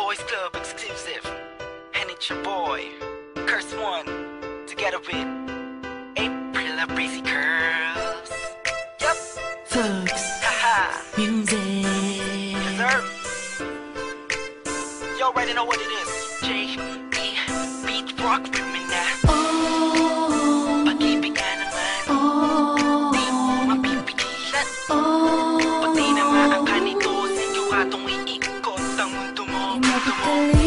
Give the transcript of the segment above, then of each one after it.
Boys Club exclusive. And it's your boy, Curse One, together with April of Breezy Curls. Yup. Thugs. Haha. Music. Yes, sir. You already know what it is. J.E. Beat Rock with me now. Oh. Pag-ibig ka naman. Oh. Di mo mapipigilan. Oh. Pati na maangka nito sa iyo katong iikot ang mundo mo. Mapakali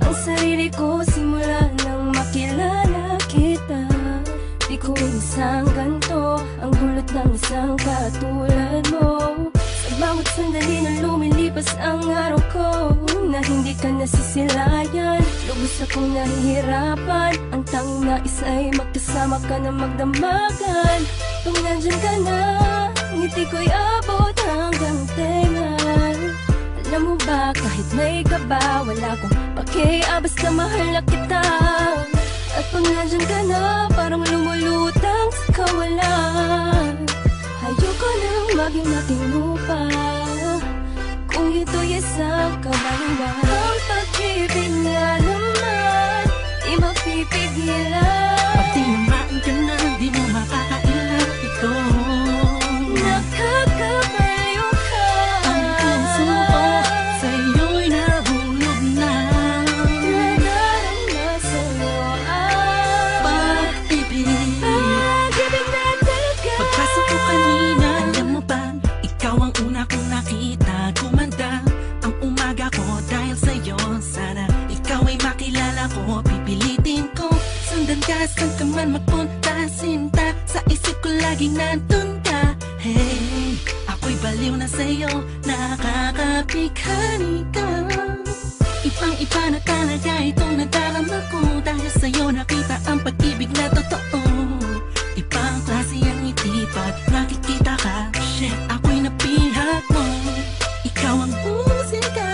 ang sarili ko simula nang makilala kita. Di ko isang ganto ang gulot ng isang katulad mo. Sa bawat sandali na lumilipas ang araw ko, na hindi ka nasisilayan, lubos akong nahihirapan. Ang tanging nais ay magkasama ka na magdamagan. Kung nandyan ka na, ngiti ko'y abot hanggang tenga. Alam mo ba, kahit may kaba, wala kong pakiya, basta mahal na kita. At pag nandyan ka na, parang lumulutang sa kawalan. Ayoko nang maging makinupa kung ito'y isang kabaluan. Ang pag-ibig nga naman, di mapipigilan. Pag tinamaan ka na, di mo makakailan ito. Nakakabaliw ka. Ang puso ko sa'yo'y nahulog na. Nadarama sa'yo ang Pag-ibig. pag-ibig na talaga. Pagpasok ko kanina, alam mo ba, ikaw ang una kong nakita. Gumanda ang umaga ko dahil sa'yo. Sana ikaw ay makilala ko. Pipilitin ko sundan ka, saan ka man magpunta. Sinta, sa isip ko laging nandun ka. Hey, ako'y baliw na sa'yo, nakakapighani ka. Ibang-iba na talaga itong nadarama ko. Dahil sa'yo nakita ang pag-ibig na totoo. Ibang klase ang ngiti pag nakikita ka. Shit, ako'y napihak mo. Ikaw ang musika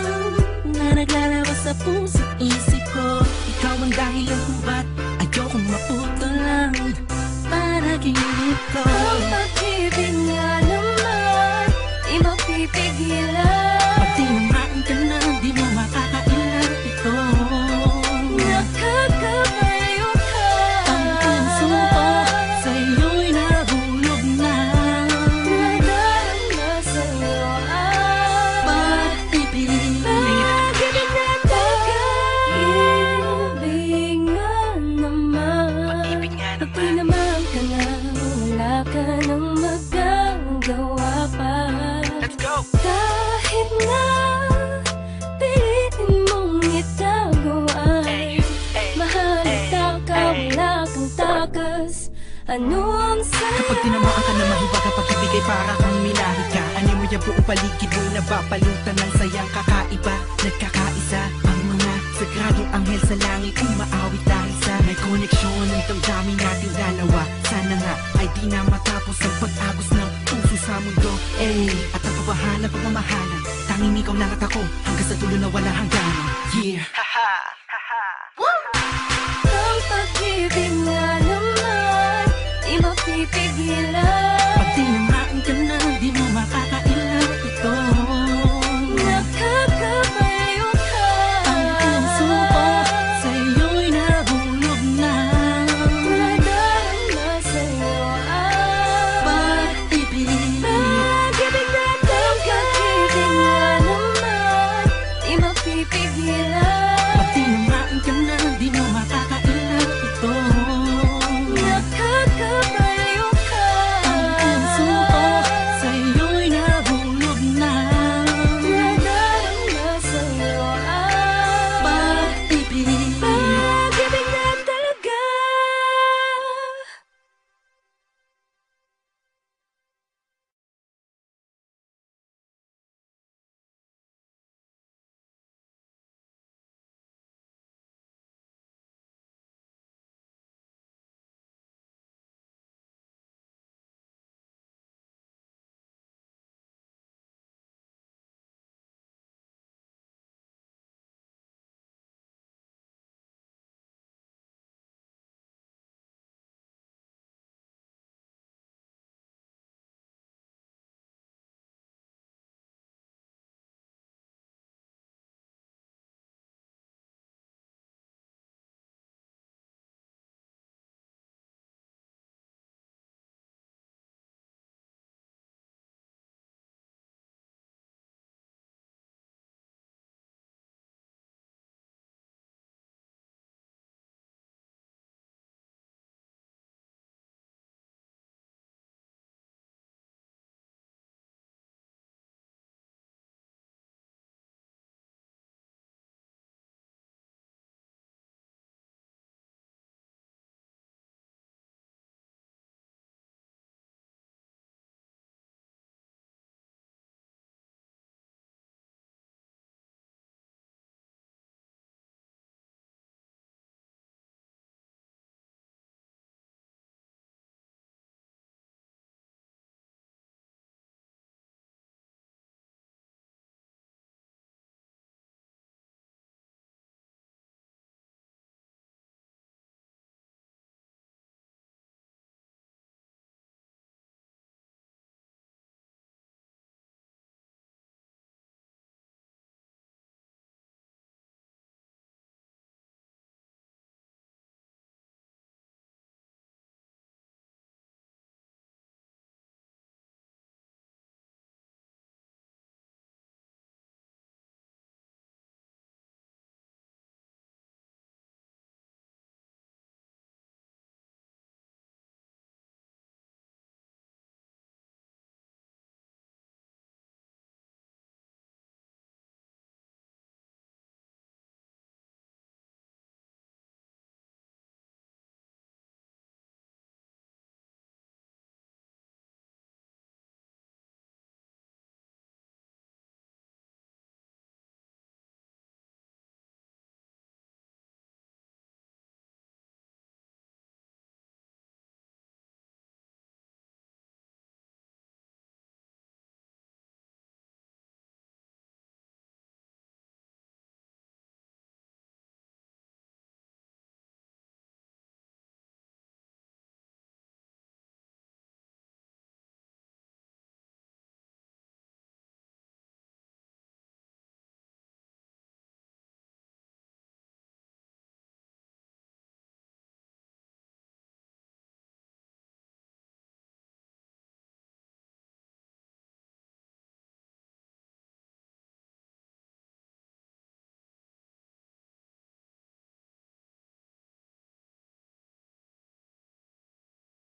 na naglalabas sa puso't isip ko. Ikaw ang dahilan kung ba't ayokong maputulan panaginip ko. Ang pag-ibig nga naman, di mapipigilan. Pag tinamaan ka na, di mo makakailan ito. Nakakabaliw ka. Ang puso ko sa'yo'y nahulog na. Nadarama sa'yo ang Pag-ibig. pag-ibig na talaga. Ibig nga naman, Pag-ibig nga pag naman. tinamaan ka na, wala ka nang magagawa pa. Let's go. Kahit na pilitin mong itago ay mahalata ka, wala kang takas. Ano ang sayo? Kapag tinamaan ka na mahiwaga, pag-ibig ay para kang minahi ka. Ano mo yung buong paligid mo'y nababalutan ng sayang kakaiba. Nagkakaisa ang mga sagradong anghel sa langit, umaawit dahil sa may koneksyon ng damdamin nating dalawa. Sana nga ay di na matapos ang pag-agos ng puso sa mundo. At ang kabahalan, pagmamahalan, tanging ikaw lang at ako, hanggang sa dulo na wala hangganan. Yeah. Haha. Haha. Ang pag-ibig nga naman, di mapipigilan. Pag tinamaan ka na, di mo makakailan